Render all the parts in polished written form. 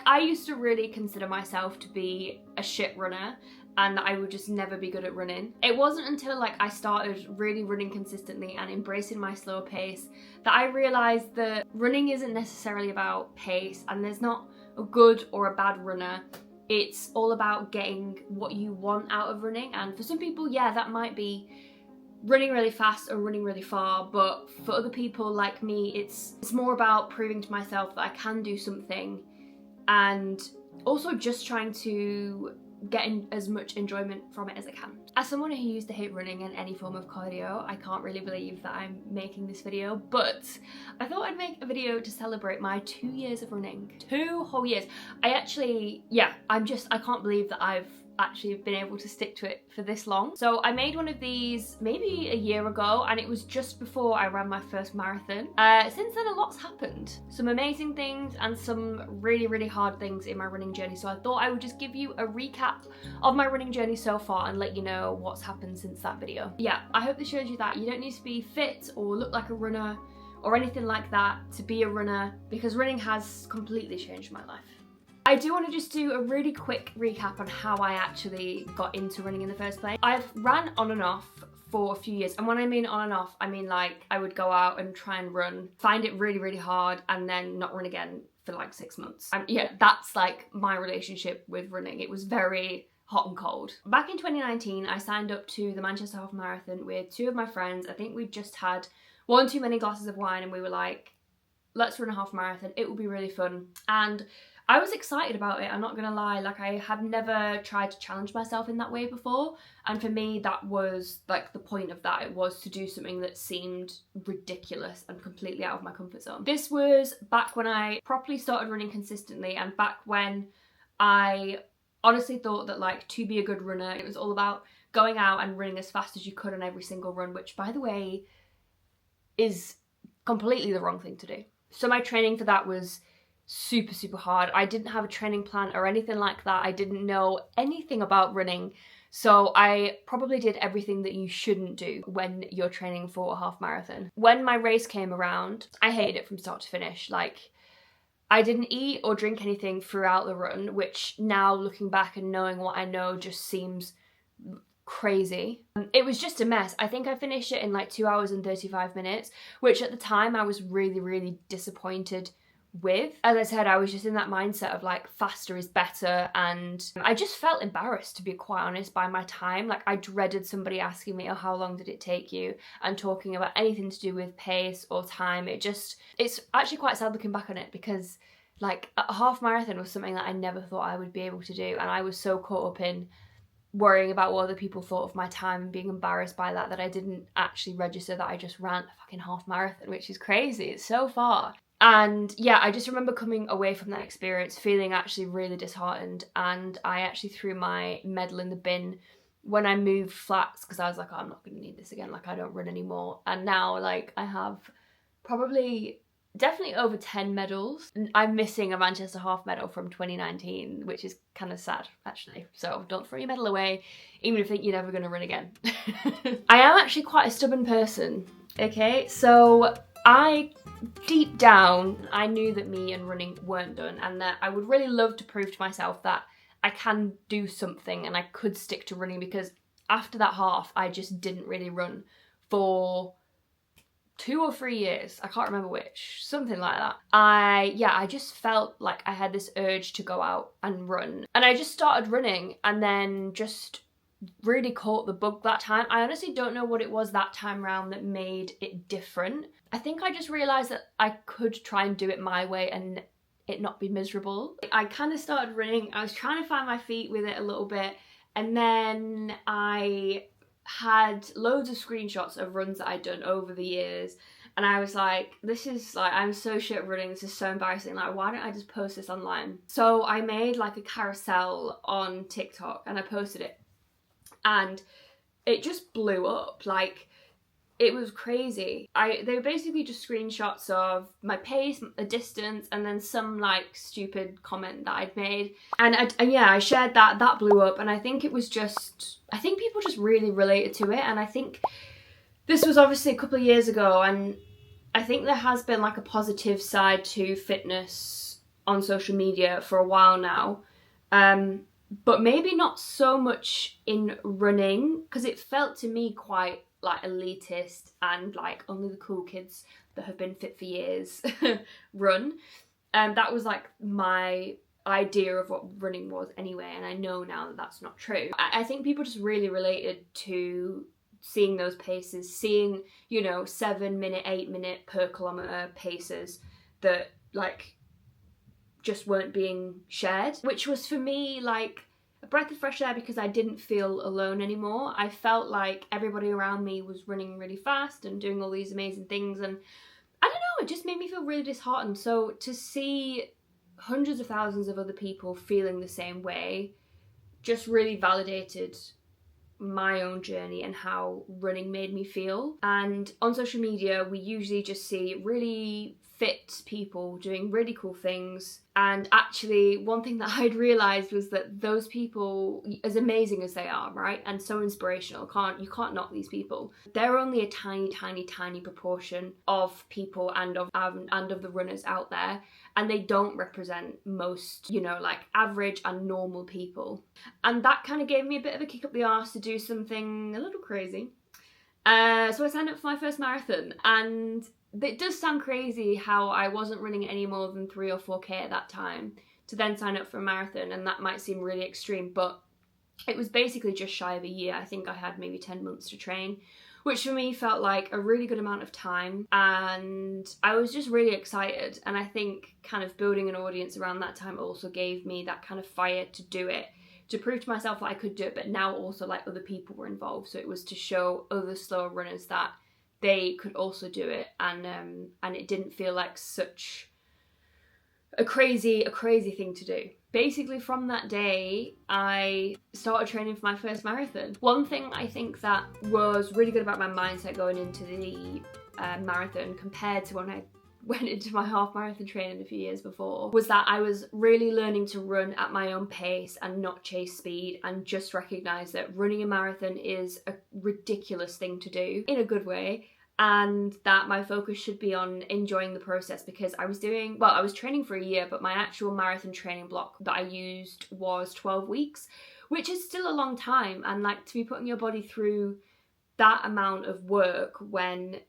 I used to really consider myself to be a shit runner and that I would just never be good at running. It wasn't until like I started really running consistently and embracing my slower pace that I realised that running isn't necessarily about pace, and there's not a good or a bad runner. It's all about getting what you want out of running, and for some people, yeah, that might be running really fast or running really far, but for other people like me, it's more about proving to myself that I can do something, and also just trying to get as much enjoyment from it as I can. As someone who used to hate running and any form of cardio, I can't really believe that I'm making this video, but I thought I'd make a video to celebrate my 2 years of running. 2 whole years. I can't believe that I've actually been able to stick to it for this long. So I made one of these maybe a year ago, and it was just before I ran my first marathon. Since then a lot's happened. Some amazing things and some really, really hard things in my running journey. So I thought I would just give you a recap of my running journey so far and let you know what's happened since that video. Yeah, I hope this shows you that you don't need to be fit or look like a runner or anything like that to be a runner, because running has completely changed my life. I do want to just do a really quick recap on how I actually got into running in the first place. I've ran on and off for a few years, and when I mean on and off, I mean like I would go out and try and run, find it really, really hard, and then not run again for like 6 months. Yeah, that's like my relationship with running. It was very hot and cold. Back in 2019, I signed up to the Manchester Half Marathon with 2 of my friends. I think we just had one too many glasses of wine, and we were like, let's run a half marathon. It will be really fun. And I was excited about it, I'm not gonna lie. Like, I have never tried to challenge myself in that way before, and for me that was like the point of that. It was to do something that seemed ridiculous and completely out of my comfort zone. This was back when I properly started running consistently, and back when I honestly thought that like to be a good runner, it was all about going out and running as fast as you could on every single run, which by the way is completely the wrong thing to do. So my training for that was super, super hard. I didn't have a training plan or anything like that. I didn't know anything about running. So I probably did everything that you shouldn't do when you're training for a half marathon. When my race came around, I hated it from start to finish. Like, I didn't eat or drink anything throughout the run, which now looking back and knowing what I know just seems crazy. It was just a mess. I think I finished it in like 2 hours and 35 minutes, which at the time I was really, really disappointed with. As I said, I was just in that mindset of like faster is better, and I just felt embarrassed, to be quite honest, by my time. Like, I dreaded somebody asking me, oh, how long did it take you, and talking about anything to do with pace or time. It's actually quite sad looking back on it, because like a half marathon was something that I never thought I would be able to do, and I was so caught up in worrying about what other people thought of my time and being embarrassed by that I didn't actually register that I just ran a fucking half marathon, which is crazy. It's so far. And yeah, I just remember coming away from that experience feeling actually really disheartened, and I actually threw my medal in the bin when I moved flats, because I was like, oh, I'm not going to need this again, like I don't run anymore. And now like I have definitely over 10 medals. I'm missing a Manchester half medal from 2019, which is kind of sad actually. So don't throw your medal away, even if you think you're never going to run again. I am actually quite a stubborn person, okay? So deep down, I knew that me and running weren't done, and that I would really love to prove to myself that I can do something and I could stick to running, because after that half, I just didn't really run for 2 or 3 years. I can't remember which, something like that. I just felt like I had this urge to go out and run, and I just started running, and then just really caught the bug that time. I honestly don't know what it was that time round that made it different. I think I just realised that I could try and do it my way and it not be miserable. I kind of started running, I was trying to find my feet with it a little bit, and then I had loads of screenshots of runs that I'd done over the years, and I was like, this is like, I'm so shit at running, this is so embarrassing, like why don't I just post this online? So I made like a carousel on TikTok and I posted it, and it just blew up. Like, it was crazy. They were basically just screenshots of my pace, a distance, and then some like stupid comment that I'd made. And I shared that. That blew up, and I think people just really related to it. And I think this was obviously a couple of years ago, and I think there has been like a positive side to fitness on social media for a while now, but maybe not so much in running, because it felt to me quite like elitist and like only the cool kids that have been fit for years run. That was like my idea of what running was anyway, and I know now that that's not true. I think people just really related to seeing those paces, seeing, you know, 7 minute, 8 minute per kilometre paces that like just weren't being shared, which was for me like a breath of fresh air, because I didn't feel alone anymore. I felt like everybody around me was running really fast and doing all these amazing things, and I don't know, it just made me feel really disheartened. So to see hundreds of thousands of other people feeling the same way just really validated my own journey and how running made me feel. And on social media, we usually just see really fit people doing really cool things, and actually one thing that I'd realised was that those people, as amazing as they are, right, and so inspirational, you can't knock these people, they're only a tiny proportion of people and of the runners out there, and they don't represent most, you know, like average and normal people. And that kind of gave me a bit of a kick up the arse to do something a little crazy. So I signed up for my first marathon, and it does sound crazy how I wasn't running any more than 3 or 4k at that time to then sign up for a marathon, and that might seem really extreme, but it was basically just shy of a year. I think I had maybe 10 months to train, which for me felt like a really good amount of time, and I was just really excited. And I think kind of building an audience around that time also gave me that kind of fire to do it, to prove to myself that I could do it, but now also like other people were involved, so it was to show other slower runners that they could also do it, and it didn't feel like such a crazy thing to do. Basically from that day, I started training for my first marathon. One thing I think that was really good about my mindset going into the marathon compared to when I went into my half marathon training a few years before was that I was really learning to run at my own pace and not chase speed, and just recognise that running a marathon is a ridiculous thing to do in a good way, and that my focus should be on enjoying the process, because I was training for a year, but my actual marathon training block that I used was 12 weeks, which is still a long time, and like to be putting your body through that amount of work when,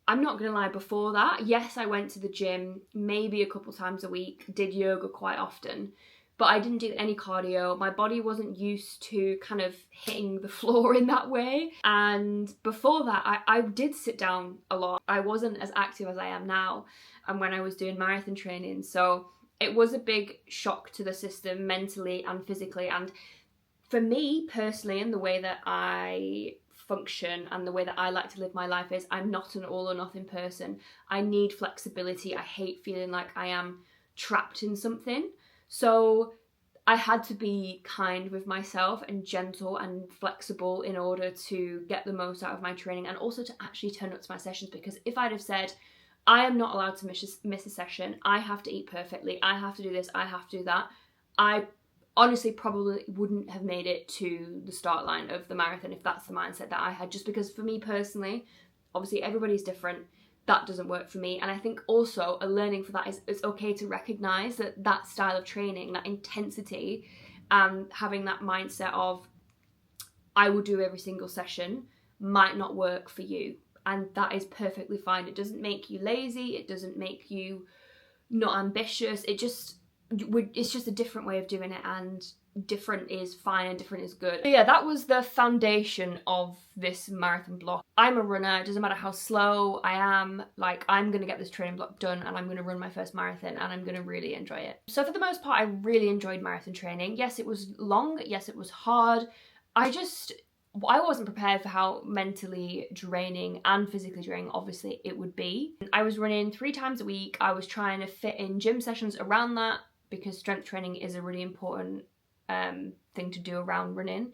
I'm not gonna lie, before that, yes, I went to the gym maybe a couple times a week, did yoga quite often, but I didn't do any cardio. My body wasn't used to kind of hitting the floor in that way. And before that, I did sit down a lot. I wasn't as active as I am now, and when I was doing marathon training. So it was a big shock to the system mentally and physically. And for me personally, and the way that I function and the way that I like to live my life is, I'm not an all or nothing person. I need flexibility. I hate feeling like I am trapped in something. So I had to be kind with myself and gentle and flexible in order to get the most out of my training, and also to actually turn up to my sessions. Because if I'd have said, I am not allowed to miss a session, I have to eat perfectly, I have to do this, I have to do that, I honestly probably wouldn't have made it to the start line of the marathon if that's the mindset that I had. Just because for me personally, obviously everybody's different, that doesn't work for me. And I think also a learning for that is it's okay to recognise that that style of training, that intensity, having that mindset of I will do every single session, might not work for you, and that is perfectly fine. It doesn't make you lazy, it doesn't make you not ambitious, it's just a different way of doing it, and different is fine and different is good. So yeah, that was the foundation of this marathon block. I'm a runner, it doesn't matter how slow I am, like I'm gonna get this training block done and I'm gonna run my first marathon and I'm gonna really enjoy it. So for the most part, I really enjoyed marathon training. Yes, it was long, yes, it was hard. I wasn't prepared for how mentally draining and physically draining obviously it would be. I was running 3 times a week. I was trying to fit in gym sessions around that, because strength training is a really important thing to do around running.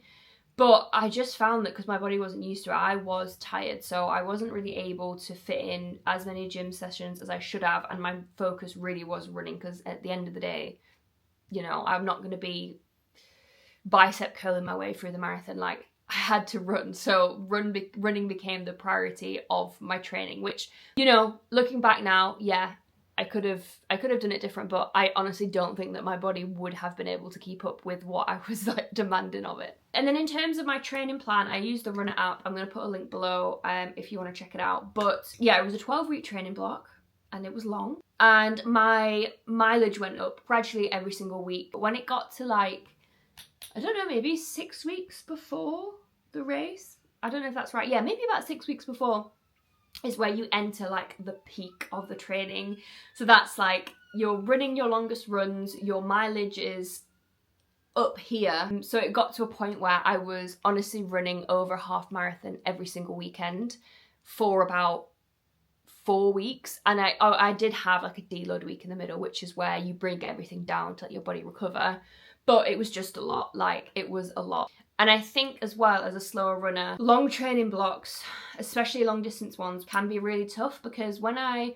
But I just found that because my body wasn't used to it, I was tired, so I wasn't really able to fit in as many gym sessions as I should have, and my focus really was running, because at the end of the day, you know, I'm not going to be bicep curling my way through the marathon. Like, I had to run, so running became the priority of my training, which, you know, looking back now, yeah, I could have done it different, but I honestly don't think that my body would have been able to keep up with what I was like demanding of it. And then in terms of my training plan, I used the Runner app. I'm going to put a link below if you want to check it out. But yeah, it was a 12-week training block and it was long. And my mileage went up gradually every single week. But when it got to like, I don't know, maybe 6 weeks before the race, I don't know if that's right. Yeah, maybe about 6 weeks before is where you enter like the peak of the training. So that's like you're running your longest runs, your mileage is up here. So it got to a point where I was honestly running over a half marathon every single weekend for about 4 weeks, and I did have like a deload week in the middle, which is where you bring everything down to let your body recover, but it was just a lot. Like, it was a lot. And I think as well, as a slower runner, long training blocks, especially long distance ones, can be really tough, because when I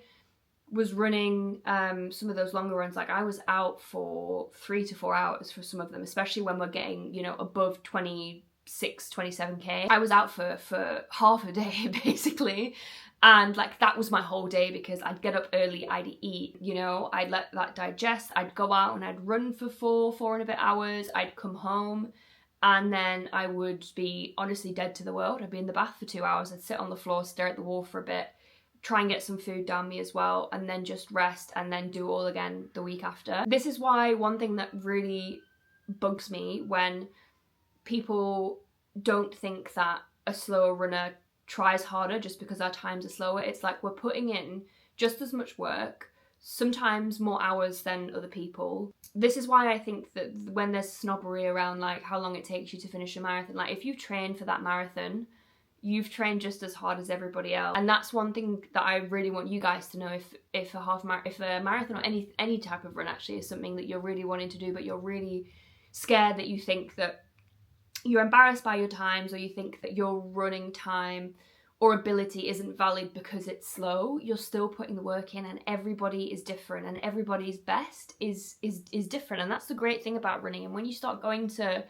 was running some of those longer runs, like I was out for 3 to 4 hours for some of them, especially when we're getting, you know, above 26, 27k. I was out for half a day basically. And like that was my whole day, because I'd get up early, I'd eat, you know, I'd let that digest, I'd go out and I'd run for 4 and a bit hours, I'd come home, and then I would be honestly dead to the world. I'd be in the bath for 2 hours, I'd sit on the floor, stare at the wall for a bit, try and get some food down me as well, and then just rest and then do all again the week after. This is why one thing that really bugs me when people don't think that a slower runner tries harder just because our times are slower. It's like we're putting in just as much work, sometimes more hours than other people. This is why I think that when there's snobbery around like how long it takes you to finish a marathon, like if you train for that marathon, you've trained just as hard as everybody else. And that's one thing that I really want you guys to know. If a marathon or any type of run actually is something that you're really wanting to do, but you're really scared, that you think that you're embarrassed by your times, or you think that your running time or ability isn't valid because it's slow, you're still putting the work in, and everybody is different, and everybody's best is different. And that's the great thing about running. And when you start going to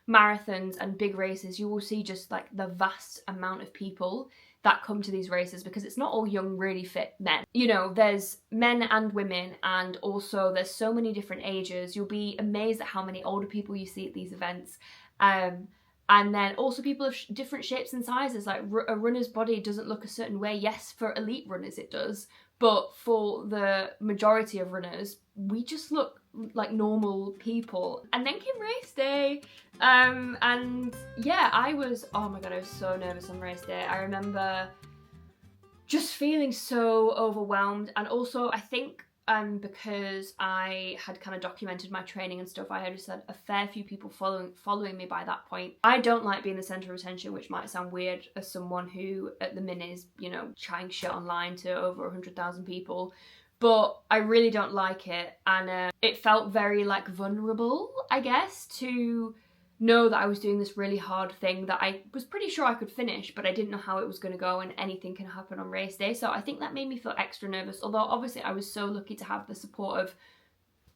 marathons and big races, you will see just like the vast amount of people that come to these races, because it's not all young, really fit men. You know, there's men and women, and also there's so many different ages. You'll be amazed at how many older people you see at these events. And then also people of different shapes and sizes. Like a runner's body doesn't look a certain way. Yes, for elite runners it does, but for the majority of runners, we just look like normal people. And then came race day, and yeah, oh my god, I was so nervous on race day. I remember just feeling so overwhelmed, and also I think because I had kind of documented my training and stuff, I had just had a fair few people following me by that point. I don't like being the centre of attention, which might sound weird as someone who at the minute is, you know, trying shit online to over 100,000 people, but I really don't like it. And it felt very like vulnerable, I guess, to know that I was doing this really hard thing that I was pretty sure I could finish, but I didn't know how it was going to go, and anything can happen on race day. So I think that made me feel extra nervous, although obviously I was so lucky to have the support of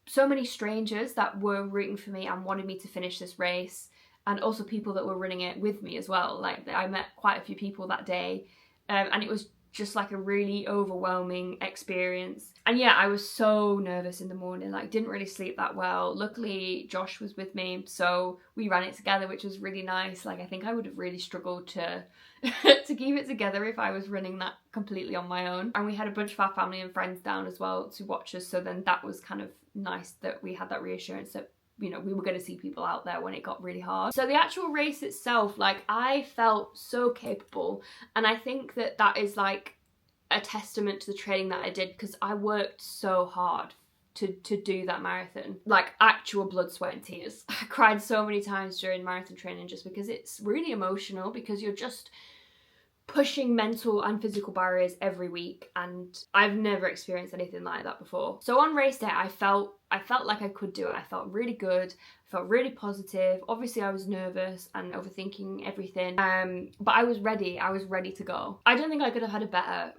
so many strangers that were rooting for me and wanted me to finish this race, and also people that were running it with me as well. Like, I met quite a few people that day, and it was just like a really overwhelming experience. And yeah, I was so nervous in the morning, like didn't really sleep that well. Luckily Josh was with me, so we ran it together, which was really nice. Like, I think I would have really struggled to to keep it together if I was running that completely on my own. And we had a bunch of our family and friends down as well to watch us, so then that was kind of nice that we had that reassurance that, you know, we were going to see people out there when it got really hard. So the actual race itself, like, I felt so capable, and I think that that is like a testament to the training that I did, because I worked so hard to do that marathon. Like, actual blood, sweat and tears. I cried so many times during marathon training, just because it's really emotional, because you're just pushing mental and physical barriers every week, and I've never experienced anything like that before. So on race day, I felt like I could do it. I felt really good, I felt really positive. Obviously I was nervous and overthinking everything, but I was ready to go. I don't think I could have had a better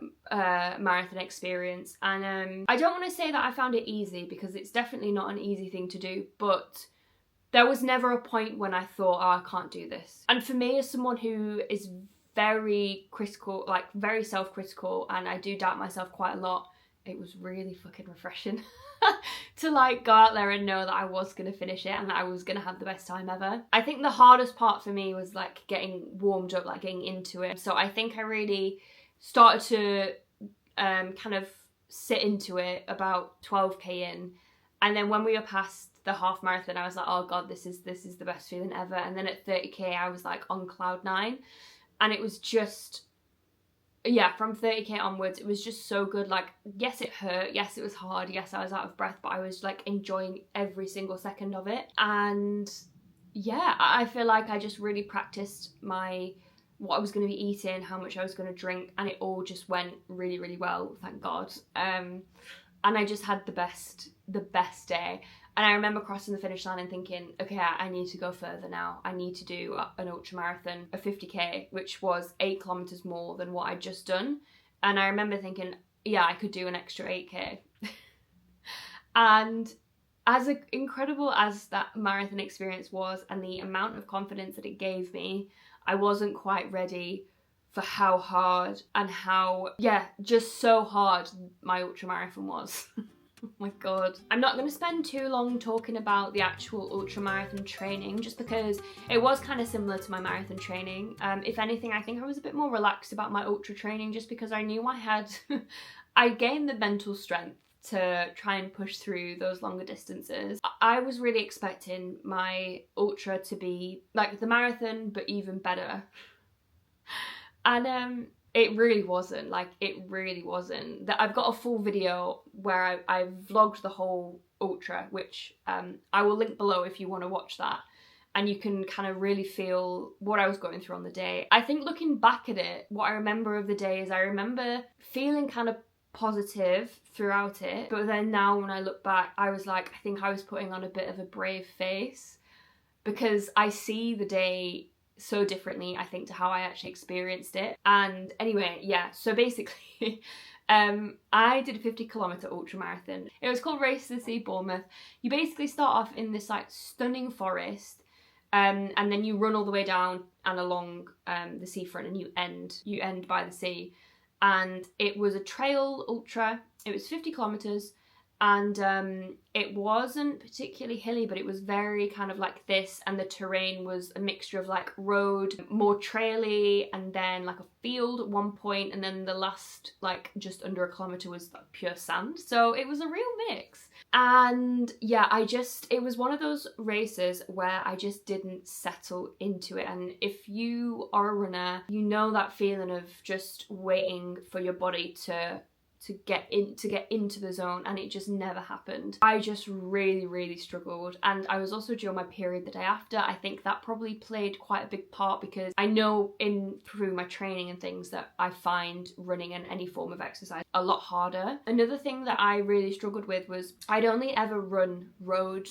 marathon experience, and I don't want to say that I found it easy, because it's definitely not an easy thing to do, but there was never a point when I thought, oh, I can't do this. And for me, as someone who is very critical, like very self-critical, and I do doubt myself quite a lot, it was really fucking refreshing to like go out there and know that I was gonna finish it and that I was gonna have the best time ever. I think the hardest part for me was like getting warmed up, like getting into it. So I think I really started to kind of sit into it about 12k in, and then when we were past the half marathon I was like, oh god, this is the best feeling ever. And then at 30k I was like on cloud 9, and it was just, yeah, from 30k onwards it was just so good. Like, yes, it hurt, yes, it was hard, yes, I was out of breath, but I was like enjoying every single second of it. And yeah, I feel like I just really practiced what I was going to be eating, how much I was going to drink, and it all just went really, really well, thank God. And I just had the best day. And I remember crossing the finish line and thinking, okay, I need to go further now. I need to do an ultramarathon, a 50k, which was 8 kilometers more than what I'd just done. And I remember thinking, yeah, I could do an extra 8k. And as incredible as that marathon experience was and the amount of confidence that it gave me, I wasn't quite ready for how hard and how, yeah, just so hard my ultramarathon was. Oh my god. I'm not going to spend too long talking about the actual ultramarathon training, just because it was kind of similar to my marathon training. If anything, I think I was a bit more relaxed about my ultra training, just because I knew I had, I gained the mental strength to try and push through those longer distances. I was really expecting my ultra to be like the marathon, but even better. And it really wasn't. Like, it really wasn't. I've got a full video where I vlogged the whole ultra, which I will link below if you want to watch that. And you can kind of really feel what I was going through on the day. I think looking back at it, what I remember of the day is I remember feeling kind of positive throughout it, but then now when I look back, I was like, I think I was putting on a bit of a brave face, because I see the day so differently, I think, to how I actually experienced it. And anyway, yeah, so basically I did a 50-kilometer ultramarathon. It was called Race to the Sea Bournemouth. You basically start off in this like stunning forest, and then you run all the way down and along the seafront, and you end by the sea. And it was a trail ultra. It was 50 kilometers, and it wasn't particularly hilly, but it was very kind of like this, and the terrain was a mixture of like road, more traily, and then like a field at one point, and then the last like just under a kilometer was like pure sand. So it was a real mix. And yeah, it was one of those races where I just didn't settle into it. And if you are a runner, you know that feeling of just waiting for your body to get into the zone, and it just never happened. I just really, really struggled. And I was also due on my period the day after. I think that probably played quite a big part, because I know through my training and things that I find running and any form of exercise a lot harder. Another thing that I really struggled with was I'd only ever run road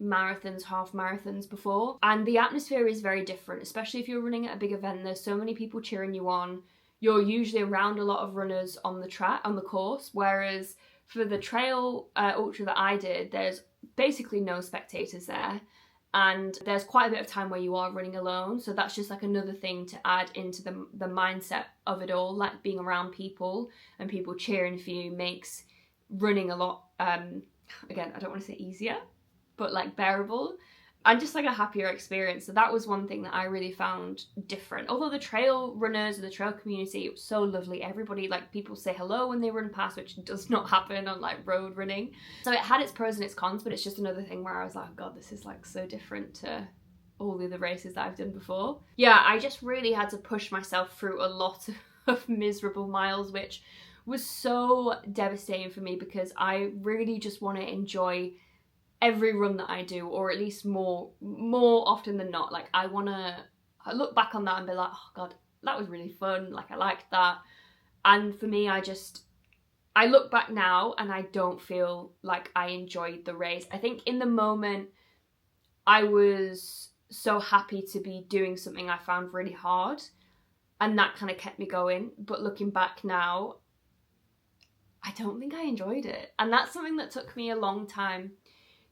marathons, half marathons before, and the atmosphere is very different, especially if you're running at a big event. There's so many people cheering you on. You're usually around a lot of runners on the course, whereas for the trail ultra that I did, there's basically no spectators there, and there's quite a bit of time where you are running alone. So that's just like another thing to add into the mindset of it all. Like, being around people and people cheering for you makes running a lot, again, I don't want to say easier, but like bearable, and just like a happier experience. So that was one thing that I really found different. Although the trail runners and the trail community, it was so lovely. Everybody, like, people say hello when they run past, which does not happen on like road running. So it had its pros and its cons, but it's just another thing where I was like, oh god, this is like so different to all the other races that I've done before. Yeah, I just really had to push myself through a lot of miserable miles, which was so devastating for me, because I really just want to enjoy every run that I do, or at least more often than not. Like, I look back on that and be like, oh god, that was really fun, like I liked that. And for me, I look back now and I don't feel like I enjoyed the race. I think in the moment I was so happy to be doing something I found really hard, and that kind of kept me going. But looking back now, I don't think I enjoyed it, and that's something that took me a long time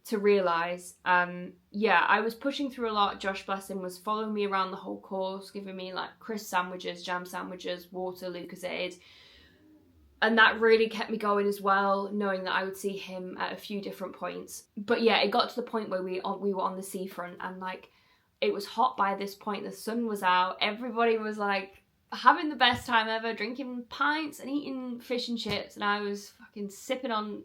to realise. Yeah, I was pushing through a lot. Josh, bless him, was following me around the whole course, giving me like crisp sandwiches, jam sandwiches, water, Lucozade. And that really kept me going as well, knowing that I would see him at a few different points. But yeah, it got to the point where we were on the seafront, and like, it was hot by this point, the sun was out, everybody was like having the best time ever, drinking pints and eating fish and chips, and I was fucking sipping on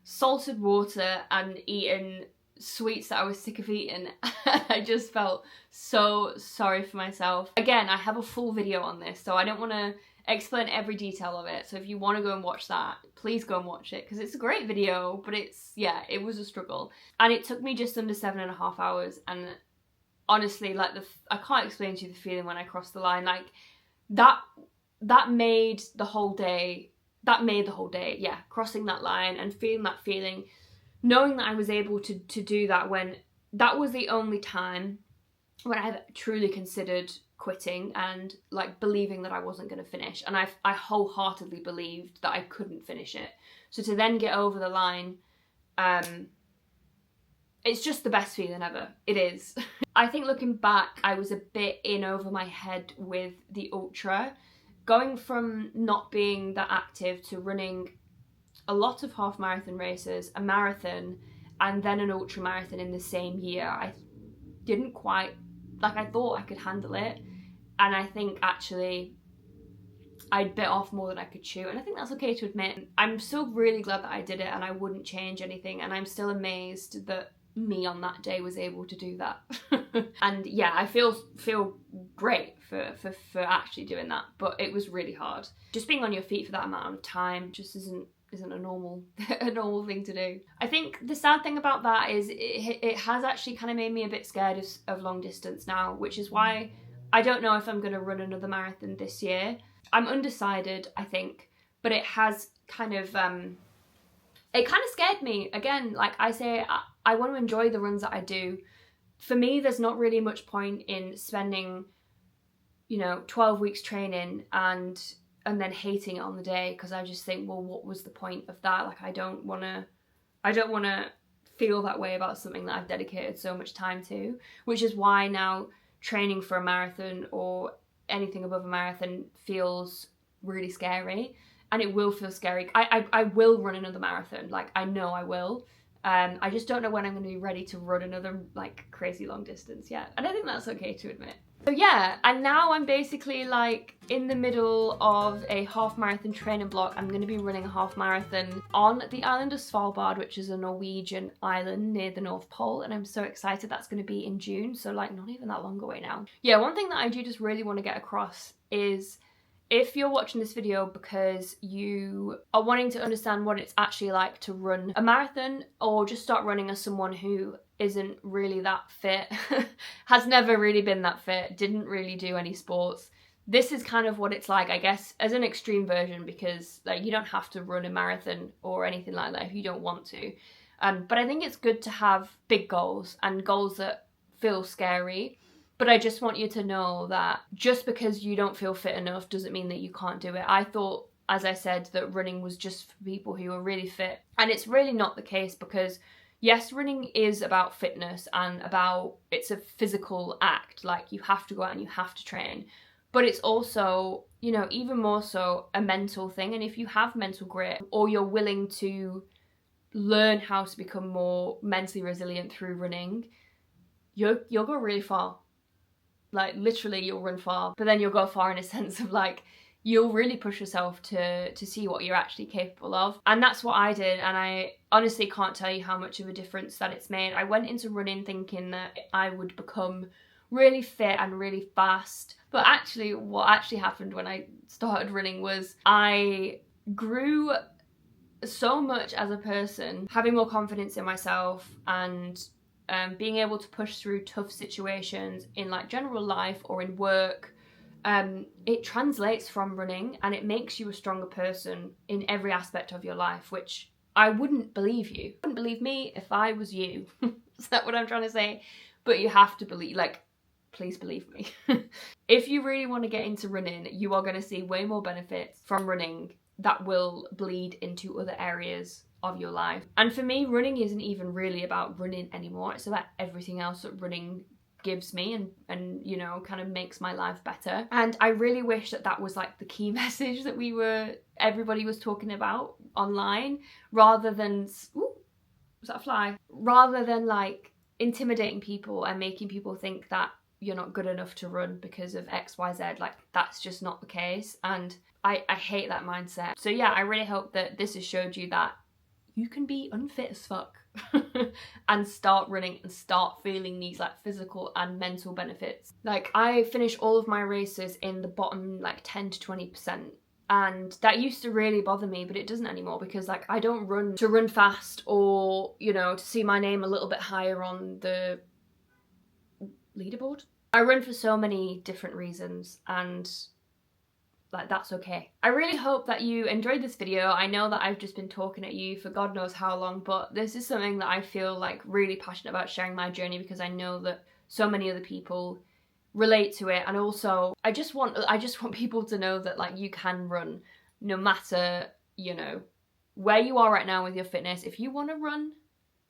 salted water and eating sweets that I was sick of eating. I just felt so sorry for myself. Again, I have a full video on this, so I don't want to explain every detail of it, so if you want to go and watch that, please go and watch it, because it's a great video, but it's, yeah, it was a struggle. And it took me just under 7.5 hours, and honestly, like, I can't explain to you the feeling when I crossed the line. Like, that made the whole day, yeah, crossing that line and feeling that feeling, knowing that I was able to do that, when that was the only time when I've truly considered quitting and like believing that I wasn't going to finish, and I wholeheartedly believed that I couldn't finish it. So to then get over the line, it's just the best feeling ever. It is. I think looking back, I was a bit in over my head with the ultra, going from not being that active to running a lot of half marathon races, a marathon, and then an ultra marathon in the same year. I didn't quite, like, I thought I could handle it, and I think actually I bit off more than I could chew, and I think that's okay to admit. I'm still really glad that I did it, and I wouldn't change anything, and I'm still amazed that me on that day was able to do that. And yeah, I feel great for actually doing that, but it was really hard. Just being on your feet for that amount of time just isn't a normal thing to do. I think the sad thing about that is it has actually kind of made me a bit scared of long distance now, which is why I don't know if I'm going to run another marathon this year. I'm undecided, I think, but it has kind of scared me. Again, like I say, I want to enjoy the runs that I do. For me, there's not really much point in spending, 12 weeks training and then hating it on the day, because I just think, well, what was the point of that? Like, I don't want to feel that way about something that I've dedicated so much time to, which is why now training for a marathon or anything above a marathon feels really scary, and it will feel scary. I will run another marathon, like, I know I will. I just don't know when I'm going to be ready to run another like crazy long distance yet, and I think that's okay to admit. So yeah, and now I'm basically like in the middle of a half marathon training block. I'm going to be running a half marathon on the island of Svalbard, which is a Norwegian island near the North Pole, and I'm so excited. That's going to be in June, so like not even that long away now. Yeah, one thing that I do just really want to get across is, if you're watching this video because you are wanting to understand what it's actually like to run a marathon, or just start running as someone who isn't really that fit, has never really been that fit, didn't really do any sports, this is kind of what it's like, I guess, as an extreme version, because like you don't have to run a marathon or anything like that if you don't want to. But I think it's good to have big goals and goals that feel scary. But I just want you to know that just because you don't feel fit enough doesn't mean that you can't do it. I thought, as I said, that running was just for people who are really fit. And it's really not the case, because yes, running is about fitness and it's a physical act. Like, you have to go out and you have to train. But it's also, even more so a mental thing. And if you have mental grit, or you're willing to learn how to become more mentally resilient through running, you'll go really far. Like, literally, you'll run far, but then you'll go far in a sense of like, you'll really push yourself to see what you're actually capable of. And that's what I did, and I honestly can't tell you how much of a difference that it's made. I went into running thinking that I would become really fit and really fast, but actually what actually happened when I started running was I grew so much as a person, having more confidence in myself and being able to push through tough situations in like general life or in work. It translates from running, and it makes you a stronger person in every aspect of your life, which I wouldn't believe you. You wouldn't believe me if I was you. Is that what I'm trying to say? But you have to believe, like, please believe me. If you really want to get into running, you are going to see way more benefits from running that will bleed into other areas of your life. And for me, running isn't even really about running anymore. It's about everything else that running gives me and you know, kind of makes my life better. And I really wish that that was like the key message that everybody was talking about online, rather than, ooh, was that a fly? Rather than like intimidating people and making people think that you're not good enough to run because of XYZ. Like, that's just not the case, and I hate that mindset. So yeah, I really hope that this has showed you that you can be unfit as fuck and start running and start feeling these like physical and mental benefits. Like, I finish all of my races in the bottom like 10 to 20%. And that used to really bother me, but it doesn't anymore, because like I don't run to run fast or, you know, to see my name a little bit higher on the leaderboard. I run for so many different reasons, and like, that's okay. I really hope that you enjoyed this video. I know that I've just been talking at you for God knows how long, but this is something that I feel like really passionate about sharing my journey, because I know that so many other people relate to it. And also I just want people to know that like you can run no matter, you know, where you are right now with your fitness. If you want to run,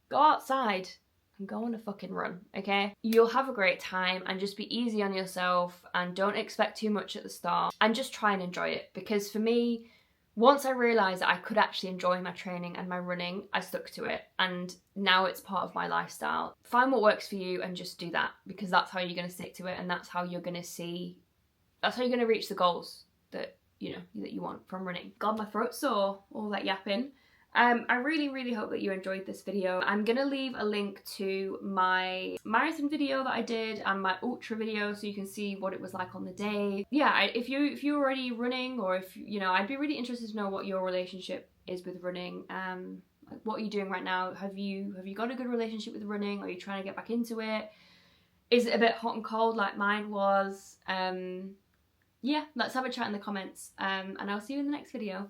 go outside and go on a fucking run, okay? You'll have a great time, and just be easy on yourself and don't expect too much at the start, and just try and enjoy it. Because for me, once I realised that I could actually enjoy my training and my running, I stuck to it, and now it's part of my lifestyle. Find what works for you and just do that, because that's how you're going to stick to it, and that's how you're going to reach the goals that, you know, that you want from running. God, my throat's sore, all that yapping. I really hope that you enjoyed this video. I'm gonna leave a link to my marathon video that I did and my ultra video, so you can see what it was like on the day. Yeah, if you're already running, or if, you know, I'd be really interested to know what your relationship is with running. Like, what are you doing right now? Have you got a good relationship with running? Are you trying to get back into it? Is it a bit hot and cold like mine was? Yeah, let's have a chat in the comments, and I'll see you in the next video.